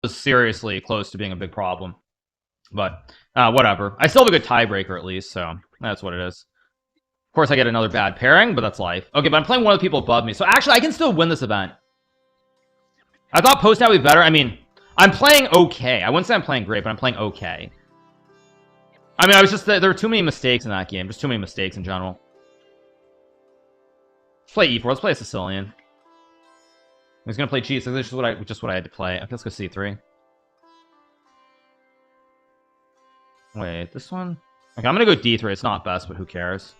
was seriously close to being a big problem. But whatever. I still have a good tiebreaker at least, so that's what it is. Of course, I get another bad pairing, but that's life. Okay, but I'm playing one of the people above me, so actually, I can still win this event. I thought post-out would be better. I mean, I'm playing okay. I wouldn't say I'm playing great, but I'm playing okay. I mean, I was just... There were too many mistakes in that game. Just too many mistakes in general. Let's play E4. Let's play a Sicilian. He's gonna play G6. This is just what I had to play. Okay, let's go C3. Wait, this one? Okay, I'm gonna go D3. It's not best, but who cares?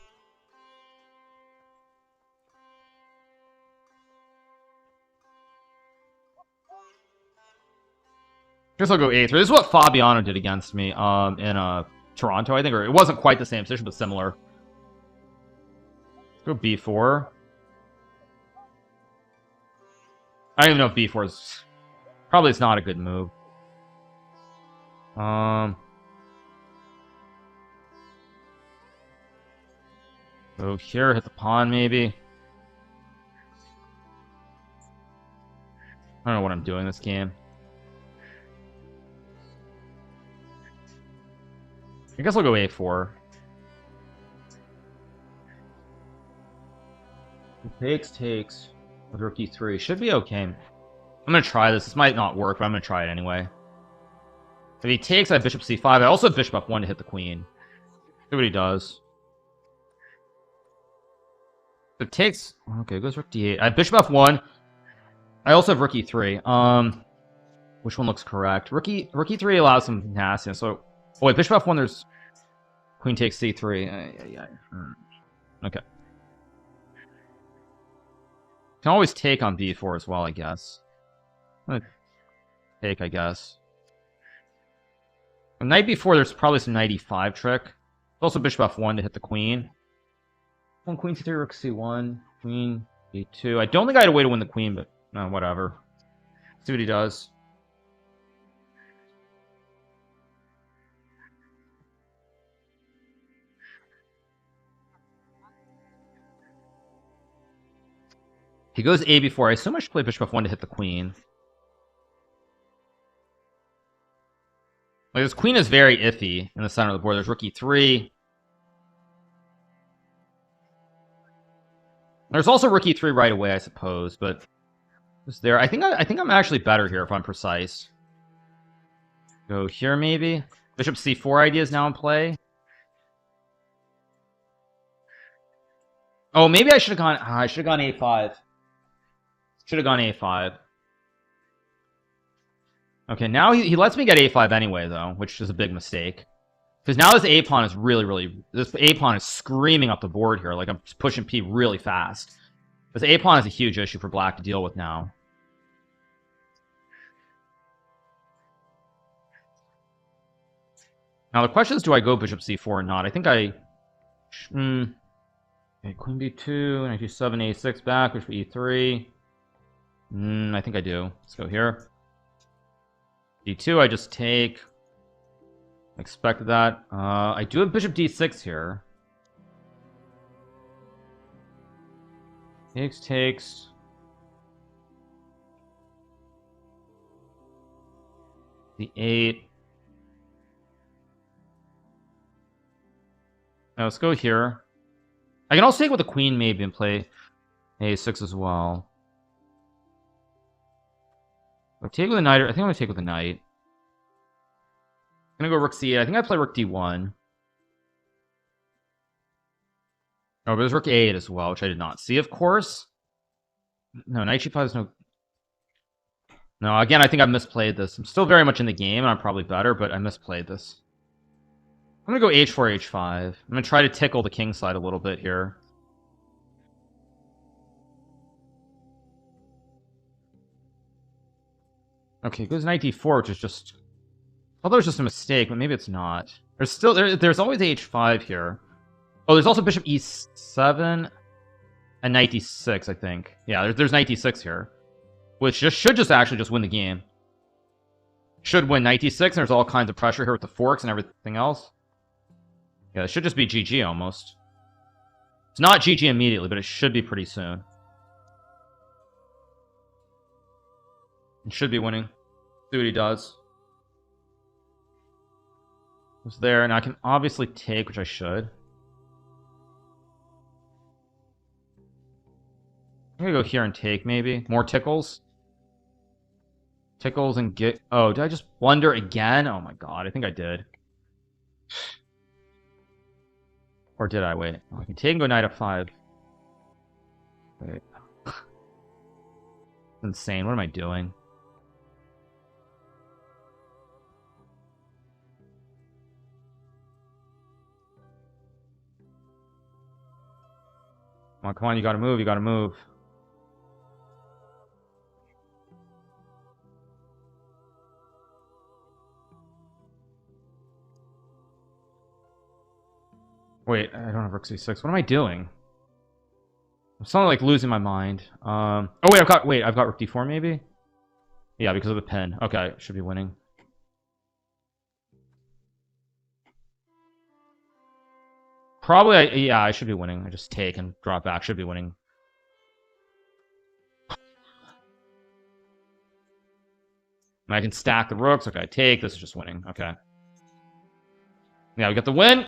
I guess I'll go A3. This is what Fabiano did against me in Toronto, I think. Or it wasn't quite the same position, but similar. Let's go B4. I don't even know if B4 is... Probably it's not a good move. Go here, hit the pawn, maybe. I don't know what I'm doing this game. I guess I'll go A4. Takes. With rook E3. Should be okay. I'm gonna try this. This might not work, but I'm gonna try it anyway. If he takes, I have bishop C5. I also have bishop F1 to hit the queen. See what he does. If it takes... Okay, goes rook D8. I have bishop F1. I also have rook E3. Which one looks correct? Rook E3 allows some nastiness. So... Oh, wait, bishop F1, there's... Queen takes C3. Okay. Can always take on B4 as well, I guess. I'm gonna take, I guess. On knight B4, there's probably some knight E5 trick. Also bishop F1 to hit the queen. Queen C3, rook C1, queen B2. I don't think I had a way to win the queen, but no, whatever. See what he does. He goes A before. I assume I should play bishop F1 to hit the queen. Like, this queen is very iffy in the center of the board. There's rook E3. There's also rook E3 right away, I suppose, but is there? I think I'm actually better here if I'm precise. Go here maybe. Bishop C4 idea is now in play. Oh, maybe I should have gone. I should have gone A5. Should have gone A5. Okay, now he lets me get A5 anyway, though, which is a big mistake. Because now this A pawn is this A pawn is screaming up the board here. Like, I'm just pushing P really fast. This A pawn is a huge issue for black to deal with now. Now the question is, do I go bishop C4 or not? I think I... Okay, queen B2, knight G7, A6 back, bishop E3. I think I do. Let's go here. D2, I just take. Expected that. I do have bishop D6 here. Takes. D8. Now let's go here. I can also take with the queen maybe and play A6 as well. I'll take with the knight. I think I'm gonna take with the knight. I'm gonna go rook C8. I think I play rook D1. Oh, but there's rook A8 as well, which I did not see, of course. No, knight G5 is no... No, again, I think I misplayed this. I'm still very much in the game, and I'm probably better, but I misplayed this. I'm gonna go H4, H5. I'm gonna try to tickle the king side a little bit here. Okay, goes knight D4, which is just... I thought it was just a mistake, but maybe it's not. There's still... There's always H5 here. Oh, there's also bishop E7 and knight D6, I think. Yeah, there's knight D6 here. Which should actually just win the game. Should win knight D6, and there's all kinds of pressure here with the forks and everything else. Yeah, it should just be GG almost. It's not GG immediately, but it should be pretty soon. It should be winning. See what he does. It's there, and I can obviously take, which I should. I'm gonna go here and take, maybe. More tickles. Tickles and get... Oh, did I just blunder again? Oh my god, I think I did. Or did I? Wait. Oh, I can take and go knight f5. Wait. Insane. What am I doing? Come on, you gotta move, you gotta move. Wait, I don't have rook c6. What am I doing? I'm suddenly like losing my mind. Oh wait, I've got rook d4 maybe? Yeah, because of the pin. Okay, should be winning. Probably, yeah, I should be winning. I just take and drop back. Should be winning. I can stack the rooks. Okay, I take. This is just winning. Okay. Yeah, we got the win.